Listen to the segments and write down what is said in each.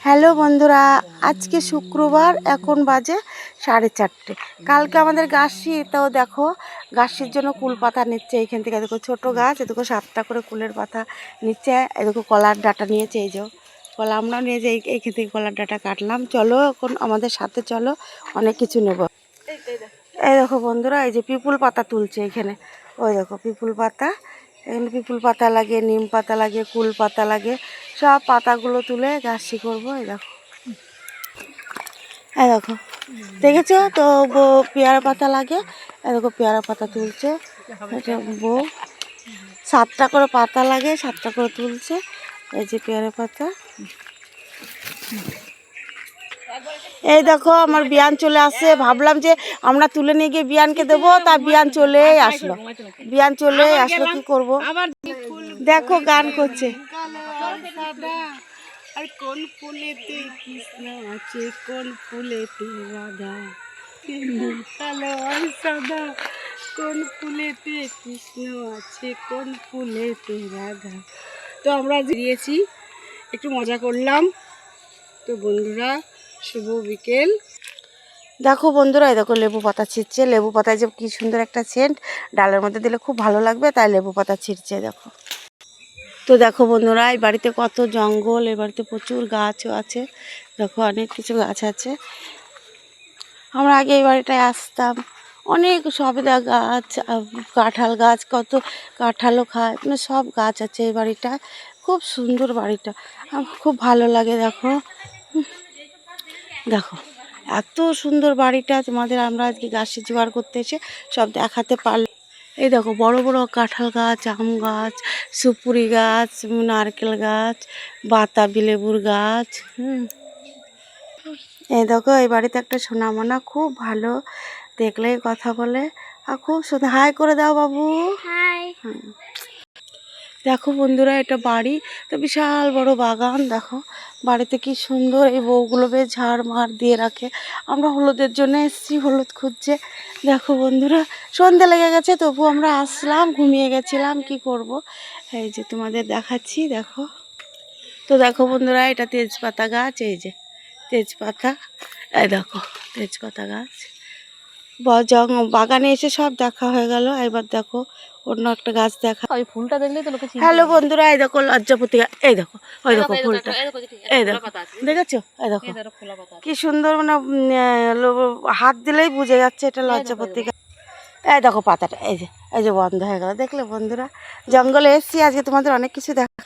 Hello বন্ধুরা, আজকে শুক্রবার, এখন বাজে 4:30। কালকে আমাদের গাছি, তো দেখো গাছির জন্য কুল পাতা নিচ্ছে এইখান থেকে। দেখো ছোটো গাছ, এদিকে 7টা করে কুলের পাতা নিচ্ছে। এদিকে কলার ডাঁটা নিয়েছে, এই যে কলা আমরাও নিয়ে যে এইখান থেকে কলার ডাঁটা কাটলাম। চলো এখন আমাদের সাথে চলো, অনেক কিছু নেব। এই দেখো বন্ধুরা, এই যে পিপুল পাতা তুলছে এখানে। ওই দেখো পিপুল পাতা, এখানে পিপুল পাতা লাগে, নিম পাতা লাগে, কুল পাতা লাগে, সব পাতাগুলো তুলে গাছি করবো। এই দেখো দেখেছো তো, পেয়ারা পাতা লাগে। এই দেখো পেয়ারা পাতা তুলছে এটা বউ। 7টা করে পাতা লাগে, 7টা করে তুলছে। এই যে পেয়ারা পাতা। এই দেখো আমার বিয়ান চলে আসছে, ভাবলাম যে আমরা তুলে নিয়ে গিয়ে বিয়ানকে দেবো, তা বিয়ান চলে আসলো। বিয়ান চলে আসলো, কি করব। দেখো গান করছে। আর কোন ফুলেতে কৃষ্ণ আছে, কোন ফুলেতে রাধা, কালো আর সাদা, কোন ফুলেতে কৃষ্ণ আছে, কোন ফুলেতে রাধা। তো আমরা দিয়েছি, একটু মজা করলাম। তো বন্ধুরা, শুভ বিকেল। দেখো বন্ধুরা, এই দেখো লেবু পাতা ছিঁড়ছে। লেবু পাতায় যে কি সুন্দর একটা সেন্ট, ডালের মধ্যে দিলে খুব ভালো লাগবে, তাই লেবু পাতা ছিঁড়ছে। দেখো তো দেখো বন্ধুরা, এই বাড়িতে কত জঙ্গল, এই বাড়িতে প্রচুর গাছও আছে। দেখো অনেক কিছু গাছ আছে। আমরা আগে এই বাড়িটায় আসতাম, অনেক সবেদা গাছ, কাঁঠাল গাছ, কত কাঁঠালও খায়, মানে সব গাছ আছে এই বাড়িটায়। খুব সুন্দর বাড়িটা, আমার খুব ভালো লাগে। দেখো দেখো এত সুন্দর বাড়িটা তোমাদের আমরা আজকে গাছে জোগাড় করতে এসে সব দেখাতে পারলাম। এই দেখো বড় বড় কাঁঠাল গাছ, আম গাছ, সুপুরি গাছ, নারকেল গাছ, বাতাবি লেবুর গাছ। এই দেখো এই বাড়িতে একটা সোনামনা, খুব ভালো, দেখলেই কথা বলে আর খুব সুন্দর। হাই করে দাও বাবু। দেখো বন্ধুরা, এটা বাড়ি, তো বিশাল বড় বাগান। দেখো বাড়িতে কি সুন্দর, এই বউগুলো বেশ ঝাড় মার দিয়ে রাখে। আমরা হলুদের জন্য এসেছি, হলুদ খুঁজছে। দেখো বন্ধুরা, সন্ধে লেগে গেছে, তবু আমরা আসলাম, ঘুমিয়ে গেছিলাম, কি করব। এই যে তোমাদের দেখাচ্ছি, দেখো। তো দেখো বন্ধুরা, এটা তেজপাতা গাছ, এই যে তেজপাতা। এই দেখো তেজপাতা গাছ। বাগানে এসে সব দেখা হয়ে গেল, এবার দেখো অন্য একটা গাছ দেখা। ওই ফুলটা দেখলেই তো লোকে চিনতে পারে। হ্যালো বন্ধুরা, এই দেখো লজ্জাপতি গাছ। এই দেখো, ওই দেখো ফুলটা, এই দেখো দেখেছো, এই দেখো কি সুন্দর, মানে হাত দিলেই বুঝে যাচ্ছে এটা লজ্জাপতি গাছ। এই দেখো পাতাটা, এই যে বন্ধ হয়ে গেল। দেখলে বন্ধুরা, জঙ্গলে এসছি আজকে, তোমাদের অনেক কিছু দেখা।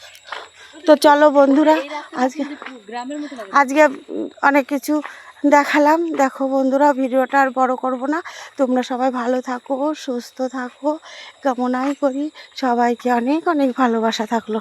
তো চলো বন্ধুরা, আজকে অনেক কিছু দেখালাম। দেখো বন্ধুরা, ভিডিওটা আর বড় করব না। তোমরা সবাই ভালো থাকো, সুস্থ থাকো, কামনাই করি। সবাইকে অনেক অনেক ভালোবাসা থাকলো।